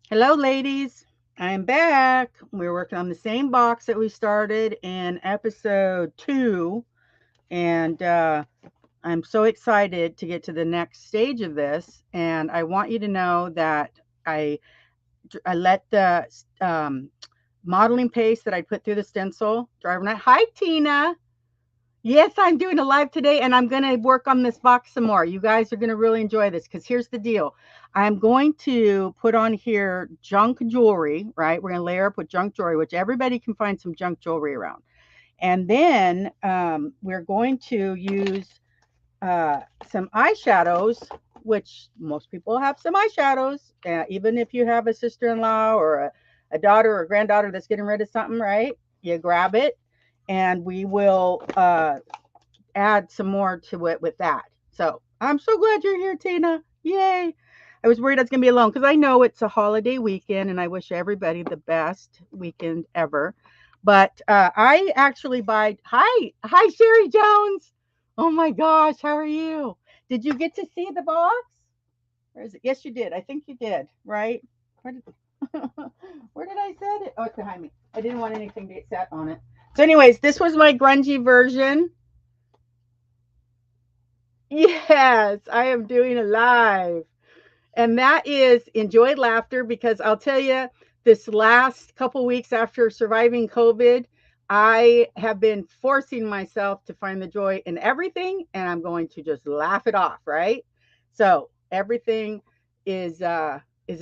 Hello, ladies. I'm back. We're working on the same box that we started in episode 2. And I'm so excited to get to the next stage of this. And I want you to know that I, I let the modeling paste that I put through the stencil dry overnight. Hi, Tina. Yes, I'm doing a live today and I'm going to work on this box some more. You guys are going to really enjoy this because here's the deal. I'm going to put on here junk jewelry, right? We're going to layer up with junk jewelry, which everybody can find some junk jewelry around. And then we're going to use uh, some eyeshadows, which most people have some eyeshadows. Even if you have a sister in law or a daughter or a granddaughter that's getting rid of something, right? You grab it and we will add some more to it with that. So I'm so glad you're here, Tina. Yay. I was worried I was going to be alone because I know it's a holiday weekend and I wish everybody the best weekend ever. But I actually buy. Hi, Sherry Jones. Oh my gosh, how are you? Did you get to see the box? Or is it? Yes, you did. I think you did, right? Where did, where did I set it? Oh, it's behind me. I didn't want anything to get set on it. So, anyways, this was my grungy version. Yes, I am doing a live. And that is enjoy laughter because I'll tell you, this last couple weeks after surviving COVID, I have been forcing myself to find the joy in everything and I'm going to just laugh it off, right? So, everything is a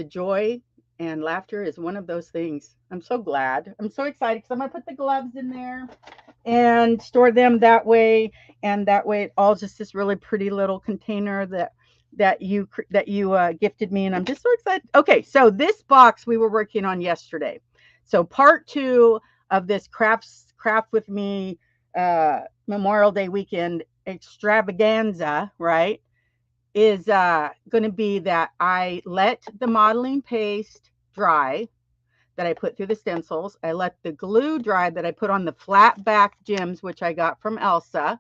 joy and laughter is one of those things. I'm so glad. I'm so excited cuz I'm going to put the gloves in there and store them that way, and that way it all just this really pretty little container that you gifted me, and I'm just so excited. Okay, so this box we were working on yesterday. So part 2 of this craft with me Memorial Day weekend extravaganza, right, is going to be that I let the modeling paste dry that I put through the stencils. I let the glue dry that I put on the flat back gems, which I got from Elsa.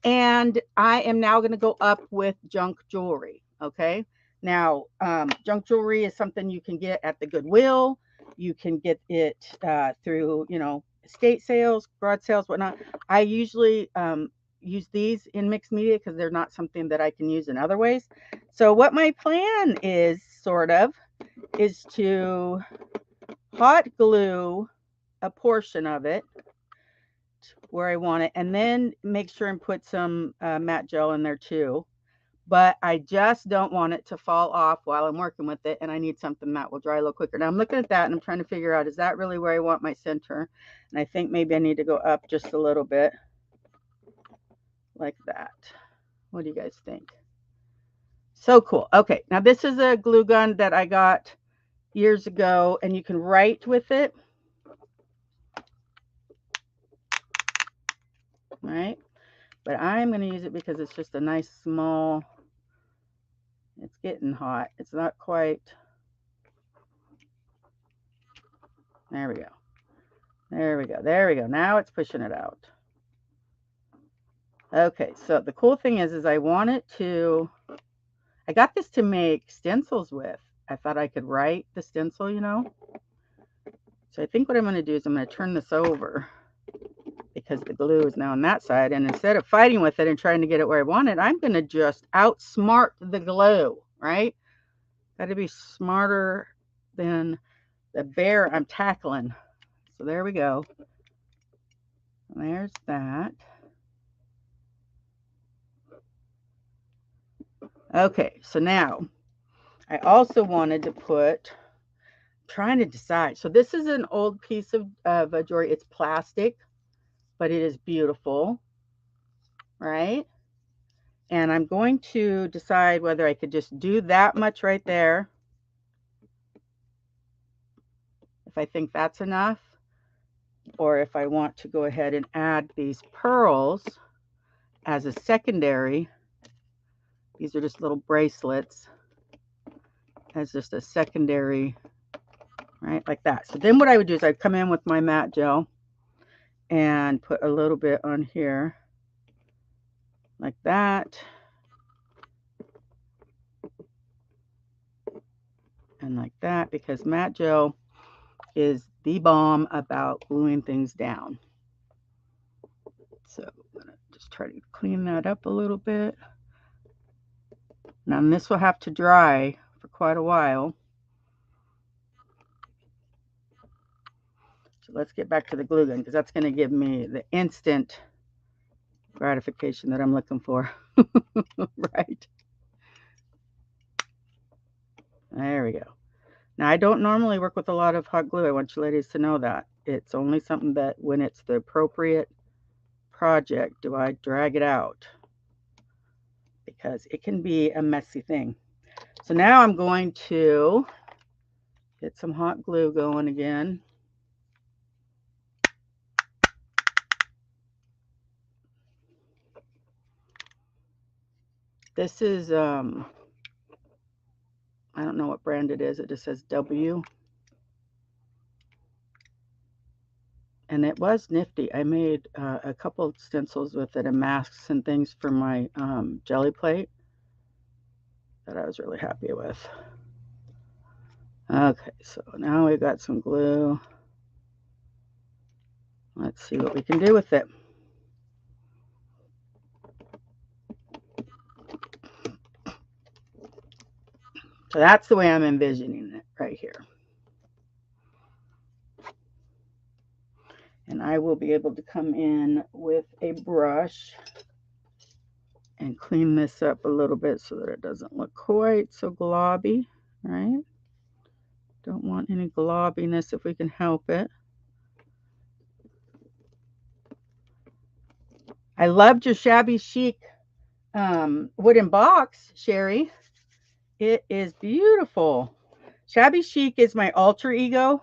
And I am now going to go up with junk jewelry. Okay. Now, junk jewelry is something you can get at the Goodwill. You can get it through, estate sales, garage sales, whatnot. I usually use these in mixed media because they're not something that I can use in other ways. So, what my plan is, sort of, is to hot glue a portion of it where I want it, and then make sure and put some matte gel in there too. But I just don't want it to fall off while I'm working with it, and I need something that will dry a little quicker. Now I'm looking at that and I'm trying to figure out, is that really where I want my center? And I think maybe I need to go up just a little bit like that. What do you guys think? So cool. Okay, now this is a glue gun that I got years ago, and you can write with it. Right? But I'm going to use it because it's just a nice small, it's getting hot. It's not quite, there we go. There we go. There we go. Now it's pushing it out. Okay, so the cool thing is I want it to, I got this to make stencils with. I thought I could write the stencil. So I think what I'm going to do is I'm going to turn this over because the glue is now on that side. And instead of fighting with it and trying to get it where I want it, I'm going to just outsmart the glue, right? Got to be smarter than the bear I'm tackling. So there we go. There's that. Okay, so now I also wanted to put, trying to decide. So this is an old piece of jewelry. It's plastic, but it is beautiful, right? And I'm going to decide whether I could just do that much right there, if I think that's enough, or if I want to go ahead and add these pearls as a secondary. These are just little bracelets as just a secondary, right, like that. So then what I would do is I'd come in with my matte gel and put a little bit on here like that. and like that, because matte gel is the bomb about gluing things down. So I'm going to just try to clean that up a little bit. Now this will have to dry for quite a while. So let's get back to the glue gun, because that's going to give me the instant gratification that I'm looking for. Right. There we go. Now, I don't normally work with a lot of hot glue. I want you ladies to know that. It's only something that when it's the appropriate project do I drag it out, because it can be a messy thing. So now I'm going to get some hot glue going again. This is, I don't know what brand it is. It just says W. And it was nifty. I made a couple of stencils with it and masks and things for my jelly plate that I was really happy with. Okay, so now we've got some glue. Let's see what we can do with it. So that's the way I'm envisioning it right here. And I will be able to come in with a brush and clean this up a little bit so that it doesn't look quite so globby, right? Don't want any globbiness if we can help it. I loved your shabby chic wooden box, Sherry. It is beautiful. Shabby chic is my alter ego.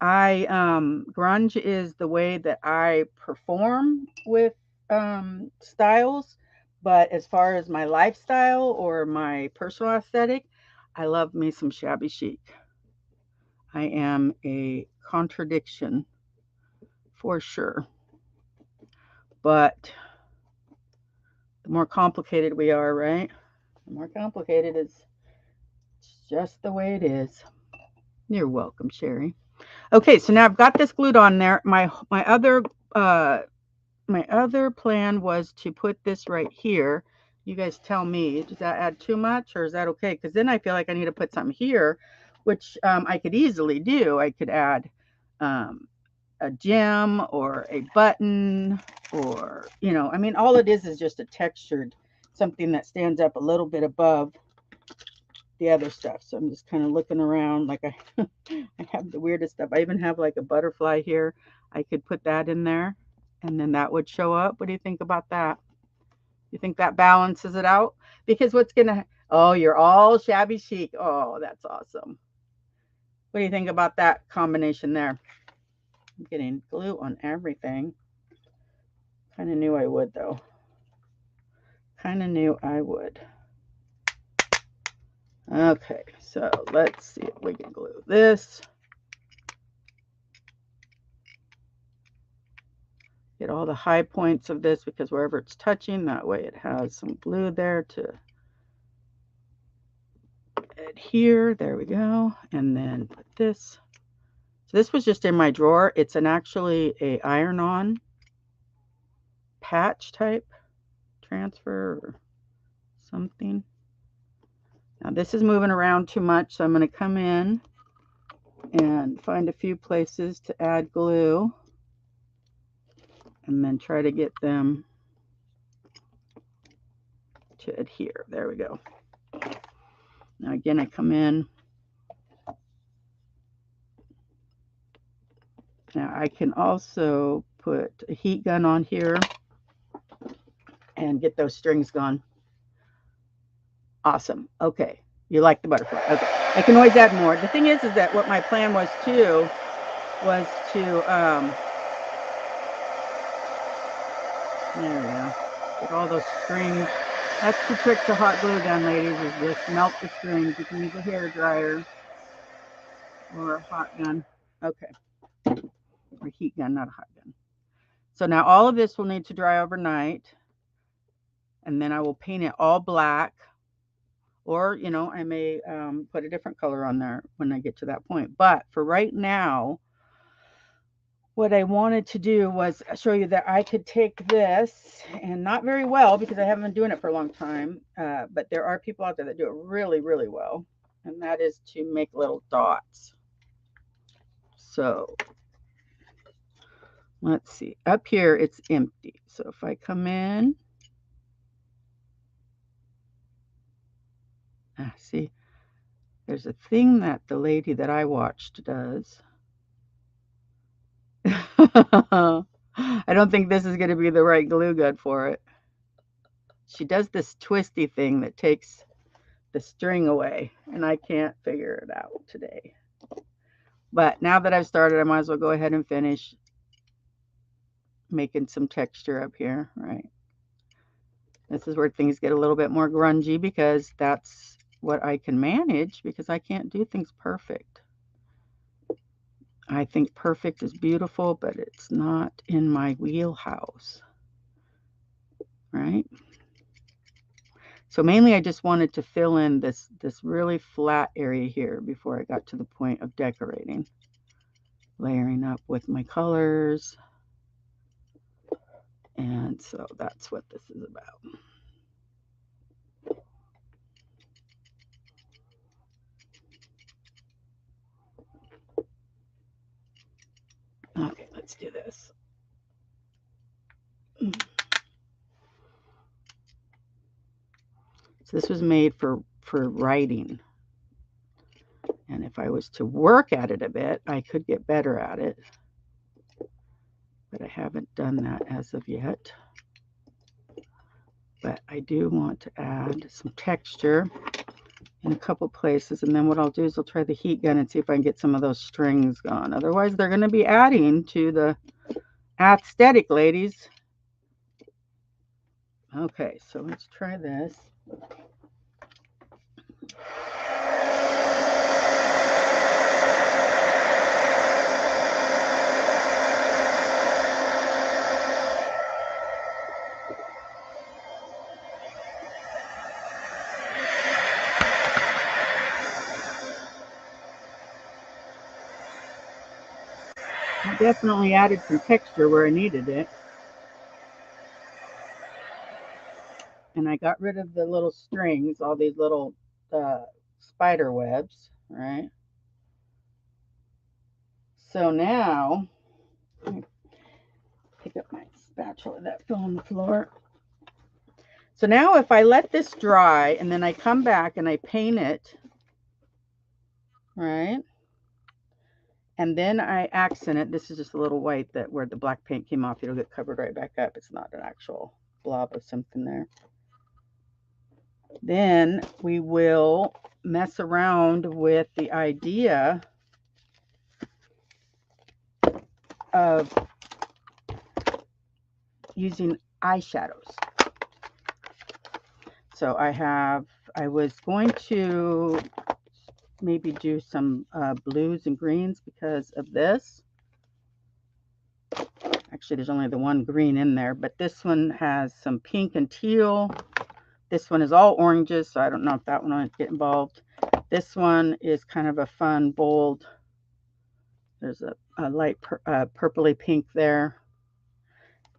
Grunge is the way that I perform with styles, but as far as my lifestyle or my personal aesthetic, I love me some shabby chic. I am a contradiction for sure, but the more complicated we are, right? The more complicated is just the way it is. You're welcome, Sherry. Okay, so now I've got this glued on there. My other plan was to put this right here. You guys tell me, does that add too much or is that okay? Because then I feel like I need to put something here, which I could easily do. I could add a gem or a button, or, you know, I mean, all it is just a textured something that stands up a little bit above the other stuff. So I'm just kind of looking around, like I have the weirdest stuff. I even have like a butterfly here. I could put that in there and then that would show up. What do you think about that? You think that balances it out? Because what's gonna, oh, you're all shabby chic. Oh, that's awesome. What do you think about that combination there? I'm getting glue on everything. Kind of knew I would though. Kind of knew I would. Okay, so let's see if we can glue this. Get all the high points of this, because wherever it's touching, that way it has some glue there to adhere. There we go. And then put this. So this was just in my drawer. It's actually a iron-on patch type transfer or something. Now this is moving around too much, so I'm going to come in and find a few places to add glue and then try to get them to adhere. There we go. Now again, I come in. Now I can also put a heat gun on here and get those strings gone. Awesome. Okay. You like the butterfly. Okay. I can always add more. The thing is that what my plan was to there we go. Get all those strings. That's the trick to hot glue gun, ladies, is just melt the strings. You can use a hair dryer or a hot gun. Okay. Or heat gun, not a hot gun. So now all of this will need to dry overnight. And then I will paint it all black. Or, you know, I may put a different color on there when I get to that point. But for right now, what I wanted to do was show you that I could take this, and not very well because I haven't been doing it for a long time, but there are people out there that do it really, really well, and that is to make little dots. So let's see, up here it's empty. So if I come in, see, there's a thing that the lady that I watched does. I don't think this is going to be the right glue gun for it. She does this twisty thing that takes the string away, and I can't figure it out today. But now that I've started, I might as well go ahead and finish making some texture up here, right? This is where things get a little bit more grungy because that's what I can manage, because I can't do things perfect. I think perfect is beautiful, but it's not in my wheelhouse, right? So mainly I just wanted to fill in this really flat area here before I got to the point of decorating. Layering up with my colors. And so that's what this is about. Okay, let's do this. So this was made for writing. And if I was to work at it a bit, I could get better at it. But I haven't done that as of yet. But I do want to add some texture in a couple places. And then what I'll do is I'll try the heat gun and see if I can get some of those strings gone. Otherwise, they're going to be adding to the aesthetic, ladies. Okay, so let's try this. I definitely added some texture where I needed it. And I got rid of the little strings, all these little spider webs, right? So now, pick up my spatula that fell on the floor. So now if I let this dry and then I come back and I paint it, right? And then I accent it. This is just a little white that where the black paint came off. It'll get covered right back up. It's not an actual blob of something there. Then we will mess around with the idea of using eyeshadows. So I was going to maybe do some blues and greens because of this. Actually, there's only the one green in there, but this one has some pink and teal. This one is all oranges, so I don't know if that one will get involved. This one is kind of a fun, bold. There's a light purpley pink there.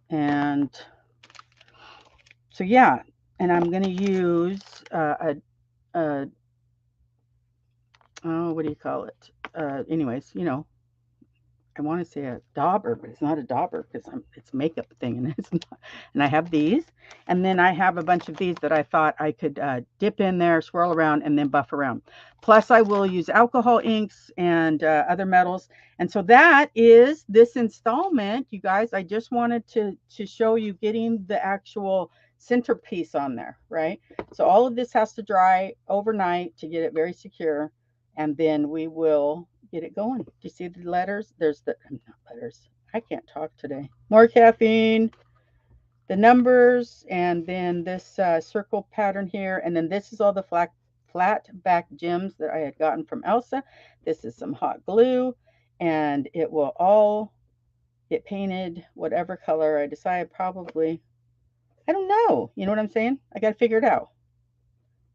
And so, yeah, and I'm going to use oh, what do you call it? Anyways, you know, I want to say a dauber, but it's not a dauber because it's a makeup thing, and it's not. And I have these, and then I have a bunch of these that I thought I could dip in there, swirl around, and then buff around. Plus, I will use alcohol inks and other metals. And so that is this installment, you guys. I just wanted to show you getting the actual centerpiece on there, right? So all of this has to dry overnight to get it very secure, and then we will get it going. Do you see the letters? There's the not letters. I can't talk today. More caffeine. The numbers, and then this circle pattern here, and then this is all the flat back gems that I had gotten from Elsa. This is some hot glue, and it will all get painted whatever color I decide. Probably, I don't know. You know what I'm saying? I got to figure it out.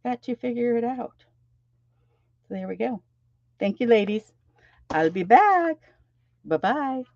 got to figure it out. So there we go. Thank you, ladies. I'll be back. Bye-bye.